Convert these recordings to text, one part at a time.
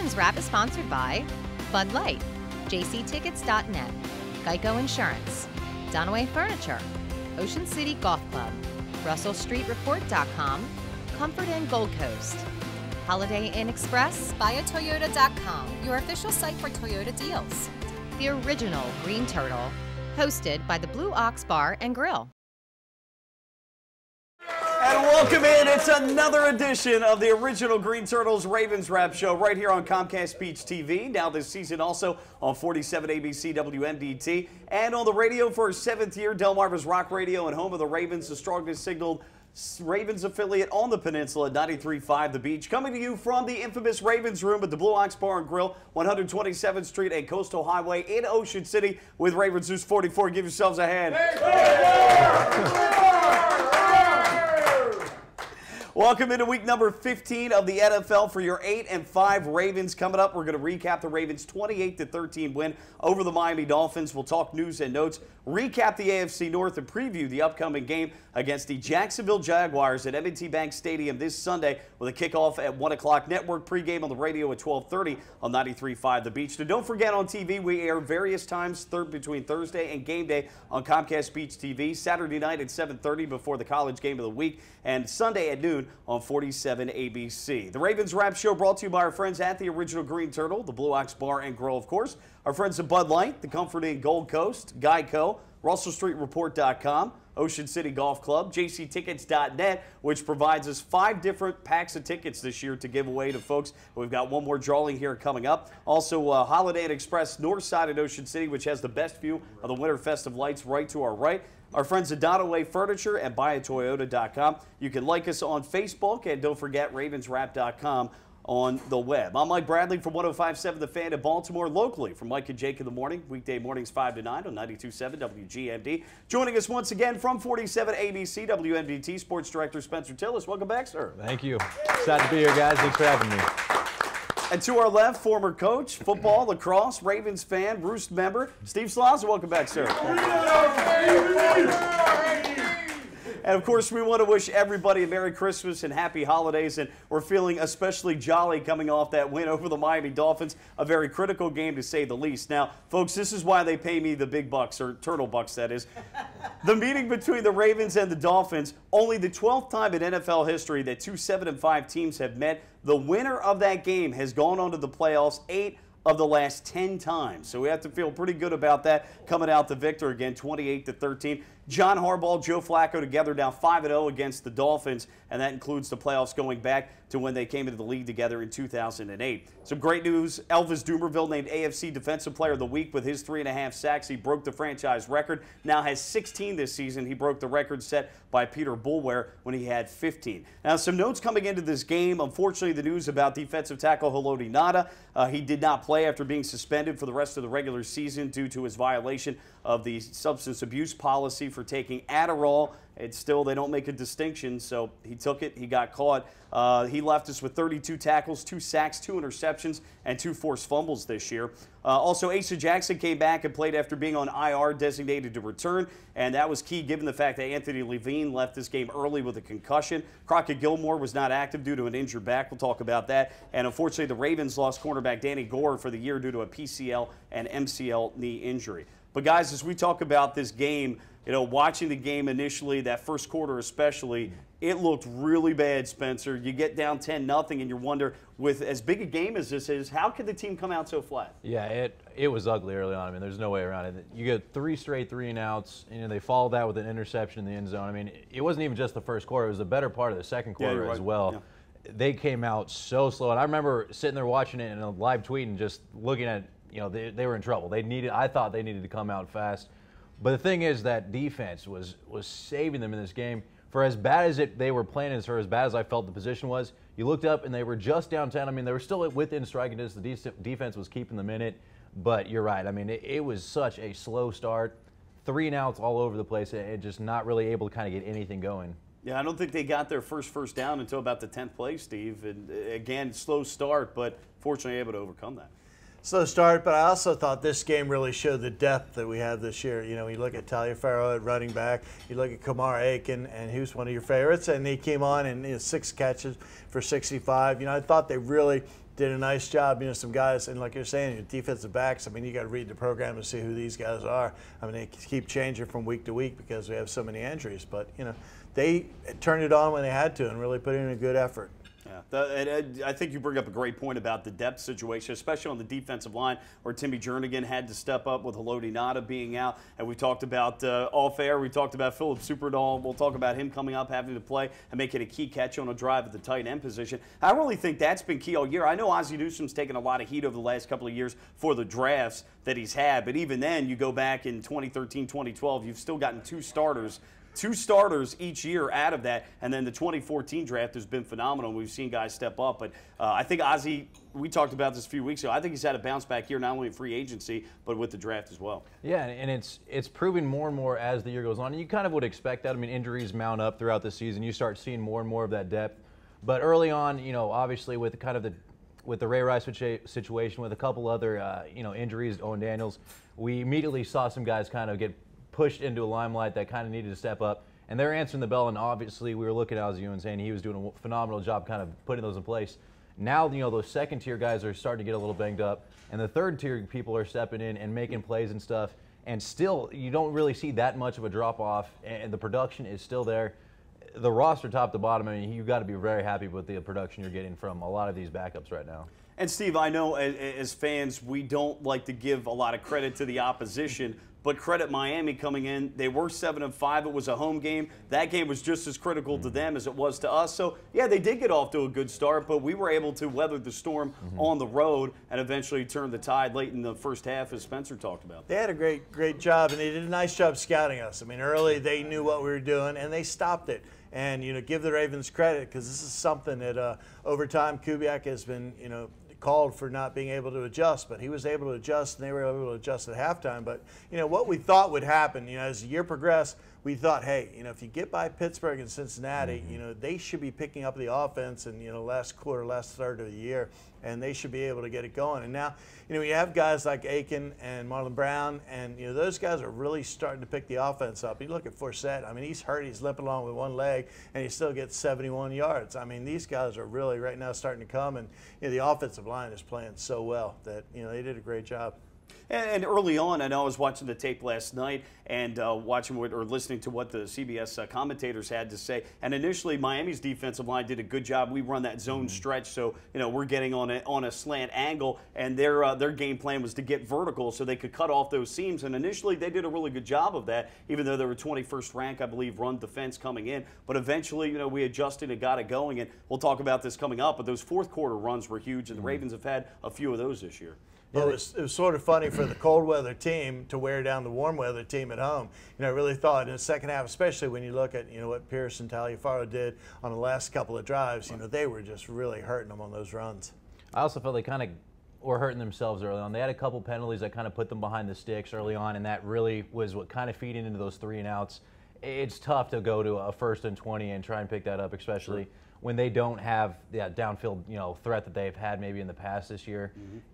Ravens Wrap is sponsored by Bud Light, jctickets.net, Geico Insurance, Dunaway Furniture, Ocean City Golf Club, RussellStreetReport.com, Comfort Inn Gold Coast, Holiday Inn Express, BuyAToyota.com, your official site for Toyota deals. The original Green Turtle, hosted by the Blue Ox Bar and Grill. And welcome in. It's another edition of the original Green Turtles Ravens Wrap Show right here on Comcast Beach TV. Now this season also on 47 ABC WMDT and on the radio for a 7th year, Delmarva's Rock Radio and home of the Ravens, the strongest signaled Ravens affiliate on the peninsula at 93.5 The Beach. Coming to you from the infamous Ravens Room at the Blue Ox Bar and Grill, 127th Street and Coastal Highway in Ocean City with Ravens News 44. Give yourselves a hand. Welcome into week number 15 of the NFL for your 8-5 Ravens. Coming up, we're going to recap the Ravens' 28-13 win over the Miami Dolphins. We'll talk news and notes, recap the AFC North, and preview the upcoming game against the Jacksonville Jaguars at M&T Bank Stadium this Sunday with a kickoff at 1 o'clock. Network pregame on the radio at 12:30 on 93.5 The Beach. Now, don't forget on TV, we air various times between Thursday and game day on Comcast Beach TV. Saturday night at 7:30 before the college game of the week, and Sunday at noon on 47 ABC. The Ravens Wrap Show brought to you by our friends at the original Green Turtle, the Blue Ox Bar and Grill, of course. Our friends at Bud Light, the Comfort Inn Gold Coast, Geico, RussellStreetReport.com, Ocean City Golf Club, jctickets.net, which provides us 5 different packs of tickets this year to give away to folks. We've got one more drawing here coming up. Also, Holiday Inn Express North Side at Ocean City, which has the best view of the winter festive lights right to our right. Our friends at Dunaway Furniture and BuyAToyota.com. You can like us on Facebook, and don't forget RavensWrap.com on the web. I'm Mike Bradley from 105.7 The Fan in Baltimore, locally from Mike and Jake in the morning, weekday mornings 5 to 9 on 92.7 WGMD. Joining us once again from 47 ABC WMDT, Sports Director Spencer Tillis. Welcome back, sir. Thank you. Excited to be here, guys. Thanks for having me. And to our left, former coach, football, lacrosse, Ravens fan, Roost member, Steve Slaza. Welcome back, sir. And, of course, we want to wish everybody a Merry Christmas and Happy Holidays, and we're feeling especially jolly coming off that win over the Miami Dolphins, a very critical game to say the least. Now, folks, this is why they pay me the big bucks, or turtle bucks, that is. The meeting between the Ravens and the Dolphins, only the 12th time in NFL history that two 7-5 teams have met. The winner of that game has gone on to the playoffs 8 of the last 10 times. So we have to feel pretty good about that, coming out the victor again, 28-13. John Harbaugh, Joe Flacco together now 5-0 against the Dolphins, and that includes the playoffs going back to when they came into the league together in 2008. Some great news, Elvis Dumervil named AFC Defensive Player of the Week with his 3.5 sacks. He broke the franchise record, now has 16 this season. He broke the record set by Peter Boulware when he had 15. Now, some notes coming into this game. Unfortunately, the news about defensive tackle Haloti Ngata. He did not play after being suspended for the rest of the regular season due to his violation of the substance abuse policy for taking Adderall. It's still, they don't make a distinction, so he took it, he got caught. He left us with 32 tackles, 2 sacks, 2 interceptions, and 2 forced fumbles this year. Also, Asa Jackson came back and played after being on IR, designated to return, and that was key given the fact that Anthony Levine left this game early with a concussion. Crockett Gilmore was not active due to an injured back. We'll talk about that. And unfortunately, the Ravens lost cornerback Danny Gore for the year due to a PCL and MCL knee injury. But guys, as we talk about this game, you know, watching the game initially, that first quarter especially, it looked really bad, Spencer. You get down 10-0 and you wonder, with as big a game as this is, how could the team come out so flat? Yeah, it was ugly early on. I mean, there's no way around it. You get 3 straight 3-and-outs. You know, they followed that with an interception in the end zone. I mean, it wasn't even just the first quarter. It was the better part of the second quarter as well. Yeah. They came out so slow. And I remember sitting there watching it in a live tweet and just looking at, you know, they were in trouble. I thought they needed to come out fast. But the thing is that defense was saving them in this game. For as bad as they were playing, as bad as I felt the position was, you looked up and they were just down 10. I mean, they were still within striking distance. The defense was keeping them in it. But you're right. I mean, it was such a slow start. 3-and-outs all over the place and just not really able to kind of get anything going. Yeah, I don't think they got their first down until about the 10th play, Steve. And again, slow start, but fortunately able to overcome that. Slow start, but I also thought this game really showed the depth that we have this year. You know, you look at Taliaferro at running back, you look at Kamar Aiken, and he was one of your favorites, and he came on and 6 catches for 65. You know, I thought they really did a nice job. Some guys, and like you're saying, your defensive backs, I mean, you got to read the program to see who these guys are. I mean, they keep changing from week to week because we have so many injuries. But, they turned it on when they had to and really put in a good effort. Yeah, I think you bring up a great point about the depth situation, especially on the defensive line, where Timmy Jernigan had to step up with Haloti Ngata being out. And we talked about off air, we talked about Philip Superdal. We'll talk about him coming up, having to play and making a key catch on a drive at the tight end position. I really think that's been key all year. I know Ozzie Newsome's taken a lot of heat over the last couple of years for the drafts that he's had, but even then, you go back in 2013, 2012, you've still gotten two starters each year out of that, and then the 2014 draft has been phenomenal. We've seen guys step up, but I think Ozzie, we talked about this a few weeks ago, I think he's had a bounce back here, not only in free agency, but with the draft as well. Yeah, and it's proving more and more as the year goes on, and you kind of would expect that. I mean, injuries mount up throughout the season. You start seeing more and more of that depth, but early on, obviously with kind of the Ray Rice situation, with a couple other, injuries, Owen Daniels, we immediately saw some guys kind of get pushed into a limelight that kind of needed to step up, and they're answering the bell. And obviously, we were looking at Ozzie and saying he was doing a phenomenal job kind of putting those in place. Now, those second-tier guys are starting to get a little banged up, and the third-tier people are stepping in and making plays and stuff. And still, you don't really see that much of a drop-off, and the production is still there. The roster, top to bottom, I mean, you've got to be very happy with the production you're getting from a lot of these backups right now. And Steve, I know as fans, we don't like to give a lot of credit to the opposition, but credit Miami coming in. They were 7-5. It was a home game. That game was just as critical to them as it was to us. So, yeah, they did get off to a good start, but we were able to weather the storm on the road and eventually turn the tide late in the first half, as Spencer talked about. They had a great job, and they did a nice job scouting us. I mean, early they knew what we were doing, and they stopped it. And, give the Ravens credit, because this is something that over time Kubiak has been, called for not being able to adjust, but he was able to adjust, and they were able to adjust at halftime. But what we thought would happen, as the year progressed, we thought, hey, if you get by Pittsburgh and Cincinnati, they should be picking up the offense in last quarter, last third of the year, and they should be able to get it going. And now, you have guys like Aiken and Marlon Brown, and those guys are really starting to pick the offense up. You look at Forsett. I mean, he's hurt. He's limping along with one leg, and he still gets 71 yards. I mean, these guys are really right now starting to come, and the offensive line is playing so well that they did a great job. And early on, I know I was watching the tape last night and listening to what the CBS commentators had to say. And initially, Miami's defensive line did a good job. We run that zone stretch, so we're getting on a slant angle, and their game plan was to get vertical so they could cut off those seams. And initially, they did a really good job of that, even though they were 21st rank, I believe, run defense coming in. But eventually, we adjusted and got it going. And we'll talk about this coming up. But those fourth quarter runs were huge, and the Ravens have had a few of those this year. It was sort of funny for the cold weather team to wear down the warm weather team at home. I really thought in the second half, especially when you look at what Pierce and Taliaferro did on the last couple of drives, they were just really hurting them on those runs. I also felt they kind of were hurting themselves early on. They had a couple penalties that kind of put them behind the sticks early on, and that really was what kind of feeding into those 3 and outs. It's tough to go to a 1st and 20 and try and pick that up, especially when they don't have that downfield, threat that they've had maybe in the past this year.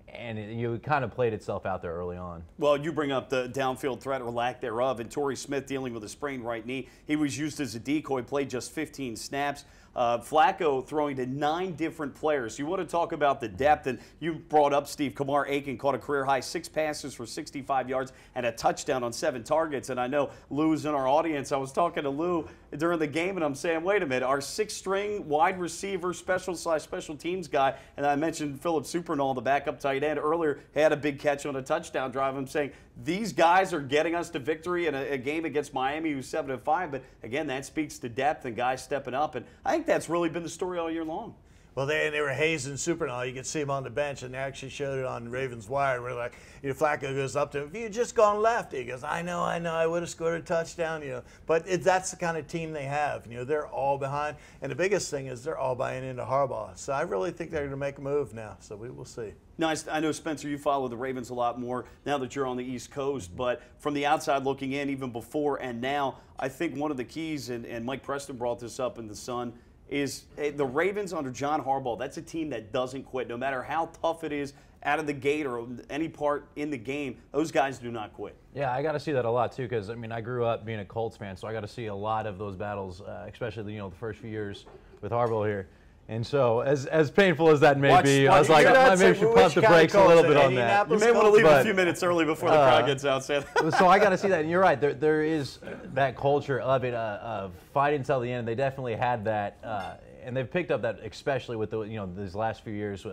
And it kind of played itself out there early on. Well, you bring up the downfield threat or lack thereof, and Torrey Smith dealing with a sprained right knee. He was used as a decoy, played just 15 snaps. Flacco throwing to 9 different players. You want to talk about the depth, and you brought up Steve Kamar Aiken caught a career-high 6 passes for 65 yards and a touchdown on 7 targets. And I know Lou's in our audience. I was talking to Lou during the game, and I'm saying, wait a minute, our 6th-string wide receiver, special teams guy, and I mentioned Philip Supernall, the backup tight end, earlier, had a big catch on a touchdown drive. I'm saying these guys are getting us to victory in a game against Miami, who's 7-5. But again, that speaks to depth and guys stepping up, and I think that's really been the story all year long. Well, they were hazing Supernall. You could see him on the bench, and they actually showed it on Ravens Wire. Where Flacco goes up to him. If you had just gone left, he goes, I know, I would have scored a touchdown. But that's the kind of team they have. They're all behind, and the biggest thing is they're all buying into Harbaugh. So I really think they're going to make a move now. So we will see. Now, I know, Spencer, you follow the Ravens a lot more now that you're on the East Coast, but from the outside looking in, even before and now, I think one of the keys, and Mike Preston brought this up in The Sun, is the Ravens under John Harbaugh. That's a team that doesn't quit. No matter how tough it is out of the gate or any part in the game, those guys do not quit. Yeah, I got to see that a lot too, because I grew up being a Colts fan, so I got to see a lot of those battles, especially the first few years with Harbaugh here. And so, as painful as that may be, I was like, I maybe we should pump the brakes a little bit on that. You may want to leave a few minutes early before the crowd gets out. So I got to see that. And you're right. There is that culture of it, of fighting until the end. They definitely had that, and they've picked up that, especially with these last few years.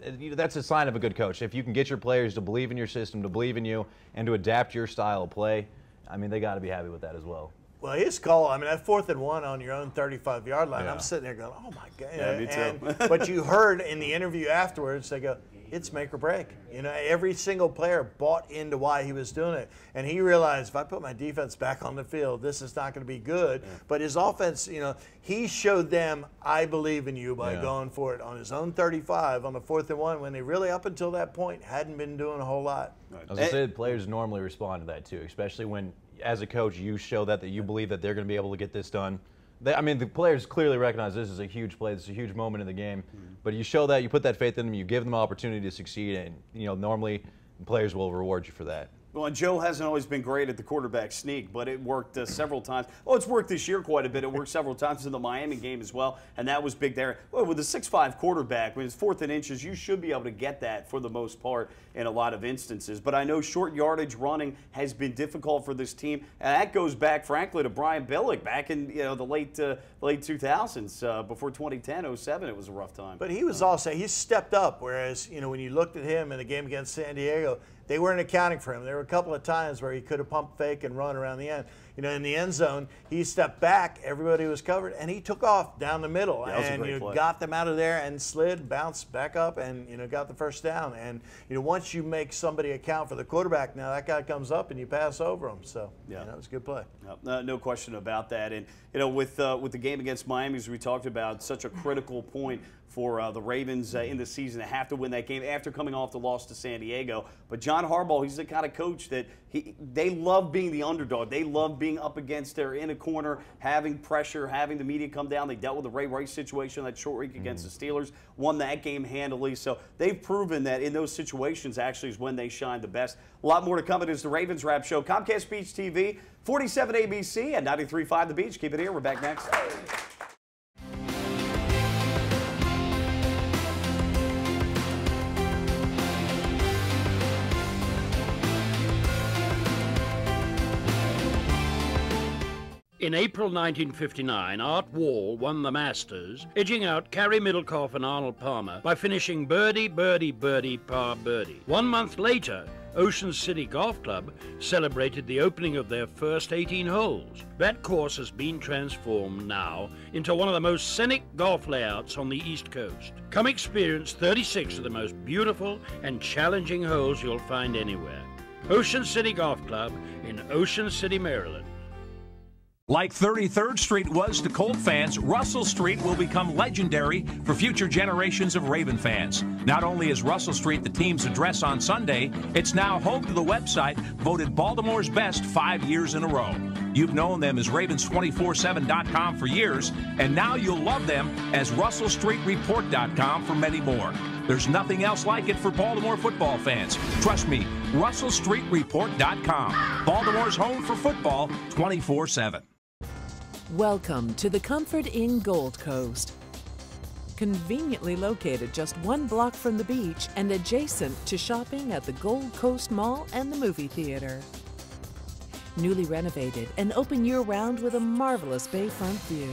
That's a sign of a good coach. If you can get your players to believe in your system, to believe in you, and to adapt your style of play, I mean, they got to be happy with that as well. Well, his call, I mean, that 4th and 1 on your own 35-yard line, I'm sitting there going, oh, my God. Yeah, me too. But you heard in the interview afterwards, they go, it's make or break. Every single player bought into why he was doing it. And he realized, if I put my defense back on the field, this is not going to be good. Yeah. But his offense, he showed them, I believe in you, by going for it on his own 35 on the 4th and 1, when they really, up until that point, hadn't been doing a whole lot. I was going to say, the players normally respond to that, too, especially when, as a coach, you show that you believe that they're going to be able to get this done. I mean, the players clearly recognize this is a huge play. This is a huge moment in the game. But you show that, you put that faith in them, you give them an opportunity to succeed, and normally players will reward you for that. Well, and Joe hasn't always been great at the quarterback sneak, but it worked several times. Oh, it's worked this year quite a bit. It worked several times in the Miami game as well, and that was big there. Well, with a 6'5" quarterback, when it's 4th and inches, you should be able to get that for the most part in a lot of instances. But I know short yardage running has been difficult for this team, and that goes back, frankly, to Brian Billick back in the late 2000s. Before 2010, 07, it was a rough time. But he was also, he stepped up, whereas, when you looked at him in the game against San Diego, they weren't accounting for him. There were a couple of times where he could have pumped fake and run around the end. In the end zone, he stepped back, everybody was covered, and he took off down the middle and got them out of there and slid, bounced back up, and got the first down. And once you make somebody account for the quarterback, now that guy comes up and you pass over him. So it was a good play. No question about that. And with the game against Miami, as we talked about, such a critical point for the Ravens in the season to have to win that game after coming off the loss to San Diego. But John Harbaugh, he's the kind of coach that they love being the underdog. They love being up against their in a corner, having pressure, having the media come down. They dealt with the Ray Rice situation that short week against the Steelers, won that game handily. So they've proven that in those situations actually is when they shine the best. A lot more to come. It is the Ravens Wrap Show. Comcast Beach TV, 47 ABC and 93.5 The Beach. Keep it here. We're back next. In April 1959, Art Wall won the Masters, edging out Carey Middlecoff and Arnold Palmer by finishing birdie, birdie, birdie, par birdie. 1 month later, Ocean City Golf Club celebrated the opening of their first 18 holes. That course has been transformed now into one of the most scenic golf layouts on the East Coast. Come experience 36 of the most beautiful and challenging holes you'll find anywhere. Ocean City Golf Club in Ocean City, Maryland. Like 33rd Street was to Colt fans, Russell Street will become legendary for future generations of Raven fans. Not only is Russell Street the team's address on Sunday, it's now home to the website voted Baltimore's best 5 years in a row. You've known them as Ravens247.com for years, and now you'll love them as RussellStreetReport.com for many more. There's nothing else like it for Baltimore football fans. Trust me, RussellStreetReport.com. Baltimore's home for football 24/7. Welcome to the Comfort Inn Gold Coast. Conveniently located just 1 block from the beach and adjacent to shopping at the Gold Coast Mall and the movie theater. Newly renovated and open year-round with a marvelous bayfront view.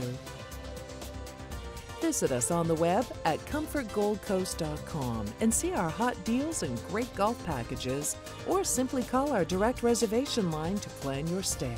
Visit us on the web at comfortgoldcoast.com and see our hot deals and great golf packages, or simply call our direct reservation line to plan your stay.